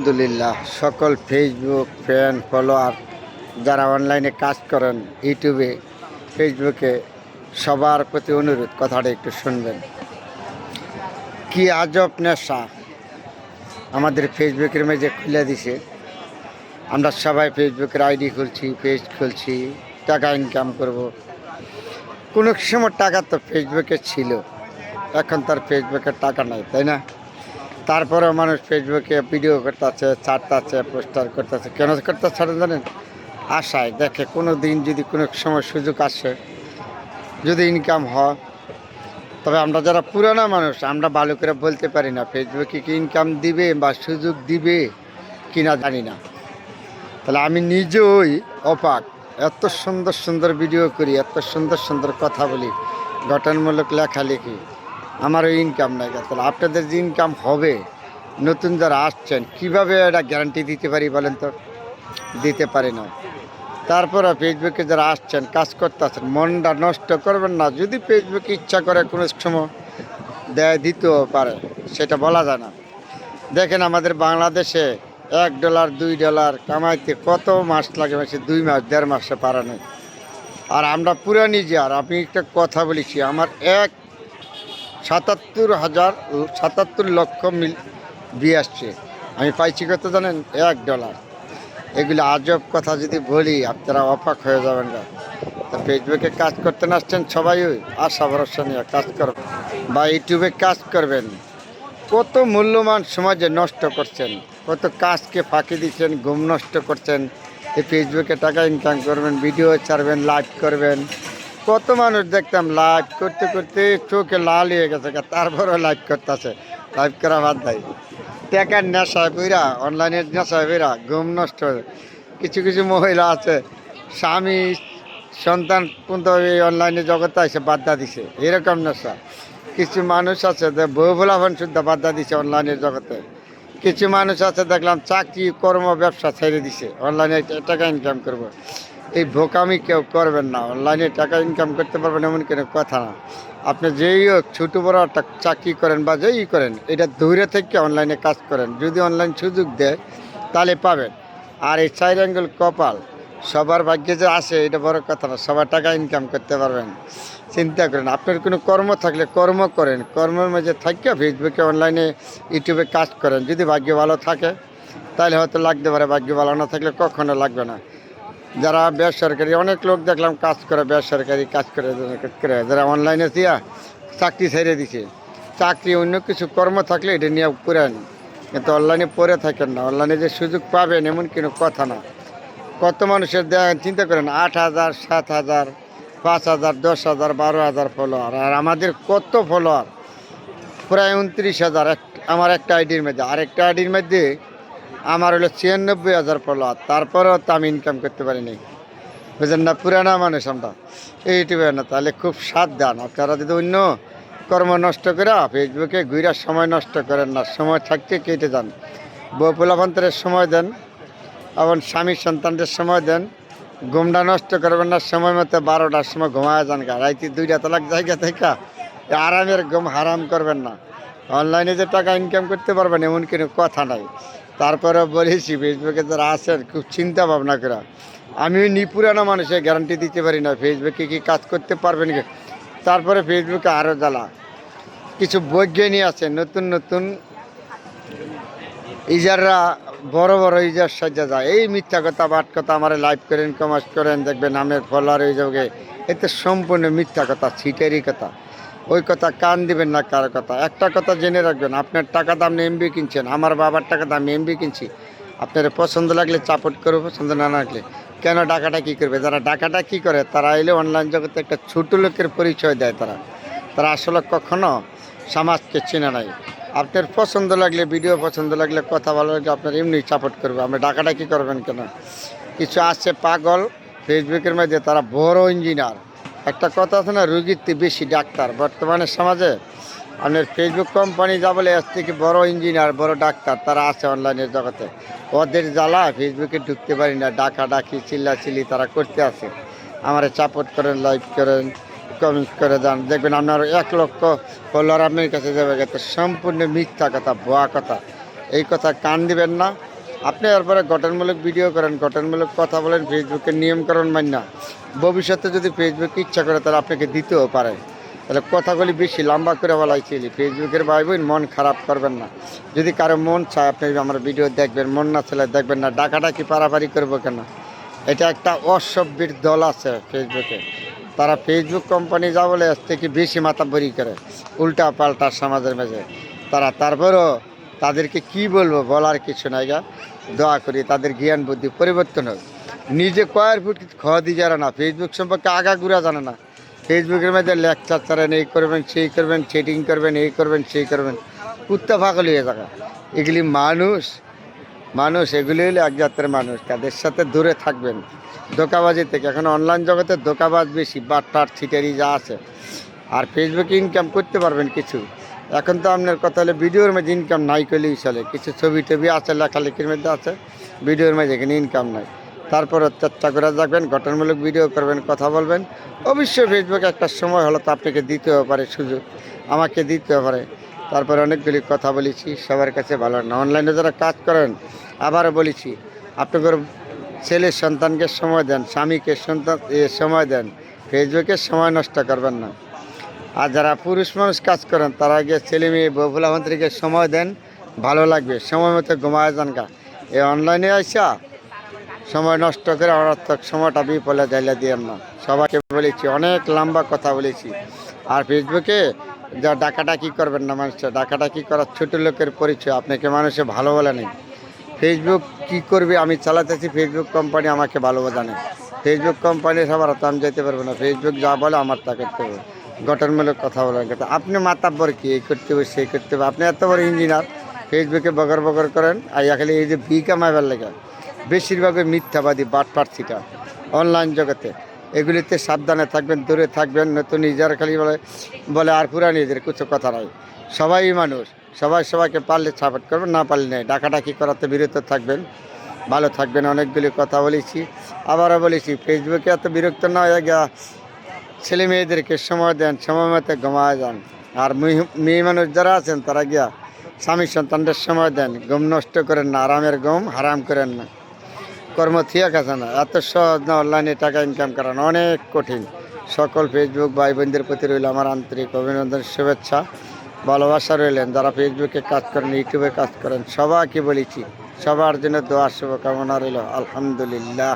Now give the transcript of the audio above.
আলহামদুলিল্লাহ সকল Facebook fan follower যারা অনলাইনে কাজ করেন ইউটিউবে ফেসবুকে সবার প্রতি অনুরোধ কথাটা একটু শুনবেন। কি আজব নেশা আমাদের ফেসবুকের মাঝে খুলে দিছে। আমরা সবাই ফেসবুকের আইডি খুলছি, পেজ খুলছি, টাকা ইনকাম করব। কোনো সময় টাকা তো ফেসবুকে ছিল, এখন তার ফেসবুকে টাকা নাই, তাই না? তারপরেও মানুষ ফেসবুকে ভিডিও করতেছে, ছাড়তেছে, পোস্টার করতেছে। কেন করতেছে জানেন? আশায় দেখে কোনো দিন যদি কোনো সময় সুযোগ আসে, যদি ইনকাম হয়। তবে আমরা যারা পুরানা মানুষ আমরা ভালো করে বলতে পারি না ফেসবুকে কি ইনকাম দিবে বা সুযোগ দিবে কিনা জানি না। তাহলে আমি নিজেই অবাক, এত সুন্দর সুন্দর ভিডিও করি, এত সুন্দর সুন্দর কথা বলি, গঠনমূলক লেখালেখি, আমারও ইনকাম নাই। তাহলে আপনাদের যে ইনকাম হবে, নতুন যারা আসছেন কিভাবে এটা গ্যারান্টি দিতে পারি বলেন তো? দিতে পারি না। তারপরে ফেসবুকে যারা আসছেন কাজ করতে আসছেন, মনটা নষ্ট করবেন না। যদি ফেসবুকে ইচ্ছা করে কোনো সময় দেয়, দিতেও পারে, সেটা বলা যায় না। দেখেন আমাদের বাংলাদেশে $1 $2 কামাইতে কত মাস লাগে? মাসে 2 মাস 1.5 মাসে পারা নেই। আর আমরা পুরা নিজে, আর আমি একটা কথা বলেছি, আমার 77 লক্ষ বিয়ে আসছে, আমি পাইছি কত জানেন? $1। এগুলো আজব কথা যদি বলি আপনারা অবাক হয়ে যাবেন না। তা ফেসবুকে কাজ করতে না আসছেন সবাই, ওই আশা ভরসা নিয়ে কাজ করবেন বা ইউটিউবে কাজ করবেন। কত মূল্যবান সমাজে নষ্ট করছেন, কত কাজকে ফাঁকি দিচ্ছেন, ঘুম নষ্ট করছেন। এই ফেসবুকে টাকা ইনকাম করবেন, ভিডিও ছাড়বেন, লাইভ করবেন। কত মানুষ দেখতাম লাইভ করতে করতে চোখে লাল হয়ে গেছে, তারপরেও লাইভ করতেছে। লাইভ করা বাদ দেয়, টাকার নেশায় বইরা, অনলাইনের নেশায় বইরা ঘুম নষ্ট হয়ে। কিছু কিছু মহিলা আছে স্বামী সন্তান কিন্তু এই অনলাইনে জগতে এসে বাদ্যা দিছে, এরকম নেশা। কিছু মানুষ আছে যে বউ ভোলাভন শুদ্ধ বাদ্যা দিছে অনলাইনের জগতে। কিছু মানুষ আছে দেখলাম চাকরি কর্ম ব্যবসা ছেড়ে দিছে, অনলাইনে টাকা ইনকাম করবো। এই বোকামি কেউ করবেন না। অনলাইনে টাকা ইনকাম করতে পারবেন এমন কোনো কথা না। আপনি যেই হোক ছোটো বড় একটা চাকরি করেন বা যেই করেন, এটা দূরে থেকে অনলাইনে কাজ করেন, যদি অনলাইন সুযোগ দেয় তাহলে পাবেন। আর এই 4 আঙ্গুল কপাল সবার ভাগ্যে যে আসে এটা বড় কথা না, সবার টাকা ইনকাম করতে পারবেন। চিন্তা করেন, আপনার কোনো কর্ম থাকলে কর্ম করেন, কর্মের মাঝে থাকিয়া ফেসবুকে অনলাইনে ইউটিউবে কাজ করেন। যদি ভাগ্য ভালো থাকে তাহলে হয়তো লাগতে পারে, ভাগ্য ভালো না থাকলে কখনো লাগবে না। যারা বেসরকারি, অনেক লোক দেখলাম কাজ করে, বেসরকারি কাজ করে যারা অনলাইনে দিয়া চাকরি ছেড়ে দিছে। চাকরি অন্য কিছু কর্ম থাকলে এটা নিয়ে করেন, কিন্তু অনলাইনে পড়ে থাকেন না। অনলাইনে যে সুযোগ পাবেন এমন কোনো কথা না। কত মানুষের দেখেন, চিন্তা করেন 8,000 7,000 5,000 10,000 12,000 ফলোয়ার, আর আমাদের কত ফলোয়ার? প্রায় 29,000 আমার একটা আইডির মধ্যে। আর একটা আইডির মধ্যে আমার হলো 96,000 ফলোয়ার, তারপরেও তো আমি ইনকাম করতে পারিনি। বুঝলেন না? পুরানা মানুষ আমরা ইউটিউবে না। তাহলে খুব সাবধান আপনারা, যদি অন্য কর্ম নষ্ট করে ফেসবুকে ঘুরে সময় নষ্ট করেন না। সময় থাকতে কেটে যান, বউ পোলাপান্তরের সময় দেন, এবং স্বামী সন্তানদের সময় দেন। ঘুমটা নষ্ট করবেন না, সময় মতো 12টার সময় ঘুমায় যান। রাইতে 2টা তালাক জায়গা থেকে আরামের ঘুম হারাম করবেন না। অনলাইনে যে টাকা ইনকাম করতে পারবেন এমন কোনো কথা নাই। তারপরেও বলেছি ফেসবুকে যারা আছেন খুব চিন্তা ভাবনা করা। আমিও পুরানো মানুষের গ্যারান্টি দিতে পারি না ফেসবুকে কি কাজ করতে পারবেন কি। তারপরে ফেসবুকে আরও জ্বালা, কিছু বৈজ্ঞানিক আছে নতুন নতুন ইজাররা, বড় বড় ইজার সাজা যায়, এই মিথ্যা কথা বাট কথা, আমার লাইভ করেন, কমার্স করেন, দেখবেন নামের ফলোয়ার হয়ে যাবে। এতে সম্পূর্ণ মিথ্যা কথা, ছিটেরই কথা। ওই কথা কান দিবেন না কারো কথা। একটা কথা জেনে রাখবেন, আপনার টাকা দাম এমবি কিনছেন, আমার বাবার টাকা দাম এমবি কিনছি। আপনার পছন্দ লাগলে সাপোর্ট করবে, পছন্দ না লাগলে কেন ডাকাটা কী করবে? যারা ডাকাটা কী করে তারা এলে অনলাইন জগতে একটা ছোটো লোকের পরিচয় দেয়। তারা তারা আসলে কখনো সমাজকে চেনে নাই। আপনার পছন্দ লাগলে, ভিডিও পছন্দ লাগলে, কথা ভালো লাগলে আপনার এমনি সাপোর্ট করবে। আপনি ডাকাটা কী করবেন কেন? কিছু আছে পাগল ফেসবুকের মধ্যে, তারা বড় ইঞ্জিনিয়ার। একটা কথা আছে না, রুগীর চেয়ে বেশি ডাক্তার। বর্তমানে সমাজে আপনার ফেসবুক কোম্পানি যা বলে, এর থেকে বড় ইঞ্জিনিয়ার, বড় ডাক্তার তারা আছে অনলাইনের জগতে। ওদের জ্বালা ফেসবুকে ঢুকতে পারি না, ডাকাডাকি চিল্লাচিল্লি তারা করতে আছে। আমার সাপোর্ট করেন, লাইক করেন, কমেন্ট করে যান, দেখবেন আপনার 1 লক্ষ ফলোয়ার আপনার কাছে যাবে। সম্পূর্ণ মিথ্যা কথা, ভুয়া কথা। এই কথা কান দিবেন না। আপনি এরপরে গঠনমূলক ভিডিও করেন, গঠনমূলক কথা বলেন, ফেসবুকের নিয়মকানুন মান্য না। ভবিষ্যতে যদি ফেসবুক ইচ্ছা করে তাহলে আপনাকে দিতেও পারে। তাহলে কথাগুলি বেশি লম্বা করে বলাইছিলি। ফেসবুকের ভাই বোন মন খারাপ করবেন না। যদি কারো মন চায় আপনি আমার ভিডিও দেখবেন, মন না চাইলে দেখবেন না। ডাকাডাকি পারাপারি করবো কেন? এটা একটা অসভ্যের দল আছে ফেসবুকে। তারা ফেসবুক কোম্পানি যা বলে আজ থেকে বেশি মাতাব্বরি করে, উল্টা পাল্টা সমাজের মাঝে। তারপরও তাদেরকে কি বলবো, বলার কিছু নাই গা। দোয়া করি তাদের জ্ঞান বুদ্ধি পরিবর্তন হোক। নিজে কয়ের ফুট খাওয়া দিয়ে জানে না, ফেসবুক সম্পর্কে আগাগুড়া জানে না। ফেসবুকের মধ্যে লেকচার ছাড়েন, এই করবেন সেই করবেন, চেটিং করবেন, এই করবেন সেই করবেন, কুত্তা ফাঁকল হয়ে থাকা। এগুলি মানুষ এগুলি হলো এক জাতের মানুষ। তাদের সাথে দূরে থাকবেন ধোকাবাজি থেকে। এখন অনলাইন জগতে ধোকাবাজ বেশি, বাটপাট ছিটারি যা আছে। আর ফেসবুকে ইনকাম করতে পারবেন কিছু। এখন তো আপনার কথা হলে ভিডিওর মধ্যে ইনকাম নাই করলেই চলে। কিছু ছবি টবি আছে, লেখালেখির মধ্যে আছে, ভিডিওর মধ্যে এখানে ইনকাম নাই। তারপরে চেষ্টা করে যাবেন, গঠনমূলক ভিডিও করবেন, কথা বলবেন। অবশ্যই ফেসবুকে একটা সময় হলো তো আপনাকে দিতেও পারে সুযোগ, আমাকে দিতেও পারে। তারপরে অনেকগুলি কথা বলেছি, সবার কাছে ভালো না। অনলাইনে যারা কাজ করেন, আবারও বলেছি, আপনাদের ছেলের সন্তানকে সময় দেন, স্বামীকে সময় দেন, ফেসবুকে সময় নষ্ট করবেন না। আর যারা পুরুষ মানুষ কাজ করেন তারা গিয়ে ছেলে মেয়ে বউফুলামন্ত্রীকে সময় দেন, ভালো লাগবে। সময় মতো ঘুমায় যান গা। এই অনলাইনে আইসা সময় নষ্ট করে অনর্থক সময়টা বিপলে ঢেলে দিয়েন না। সবাইকে বলেছি, অনেক লম্বা কথা বলেছি। আর ফেসবুকে যা ডাকাডাকি করবেন না, মানুষের ডাকাডাকি করার ছোটো লোকের পরিচয়। আপনাকে মানুষে ভালো বলে নেই। ফেসবুক কি করবে আমি চালাতেছি, ফেসবুক কোম্পানি আমাকে ভালো জানে। ফেসবুক কোম্পানির সবার তো আমি যেতে পারবো না। ফেসবুক যা বলে আমার তা করতে হবে। গঠনমূলক কথা বলার কথা। আপনি মাতাব্বর কি, এই করতে হবে সেই করতে হবে? আপনি এত বড় ইঞ্জিনিয়ার, ফেসবুকে বগর বগর করেন। আর খালি এই যে বি কামাইবার লেগে বেশিরভাগই মিথ্যাবাদী, বাটপাট ছিটা অনলাইন জগতে। এগুলিতে সাবধানে থাকবেন, দূরে থাকবেন। নতুন নিজের খালি বলে আর পুরা নিজের কিছু কথা নাই। সবাই মানুষ, সবাইকে পারলে সাপোর্ট করবেন, না পারলে নেই। ডাকাডাকি করাতে বিরত থাকবেন, ভালো থাকবেন। অনেকগুলি কথা বলেছি, আবারও বলেছি, ফেসবুকে এত বিরক্ত না হয়ে গিয়া ছেলে মেয়েদেরকে সময় দেন, সময় মতো ঘুমায় যান। আর মেয়ে মানুষ যারা আছেন তারা গিয়া স্বামী সন্তানদের সময় দেন, ঘুম নষ্ট করেন না, আরামের ঘুম হারাম করেন না। কর্ম ঠিক আছে না, এত সহজ না। অনলাইনে টাকা ইনকাম করান অনেক কঠিন। সকল ফেসবুক ভাই বোনদের প্রতি রইল আমার আন্তরিক অভিনন্দন, শুভেচ্ছা, ভালোবাসা রইলেন। যারা ফেসবুকে কাজ করেন, ইউটিউবে কাজ করেন, সবাইকে বলেছি, সবার জন্য দোয়া শুভকামনা রইল। আলহামদুলিল্লাহ।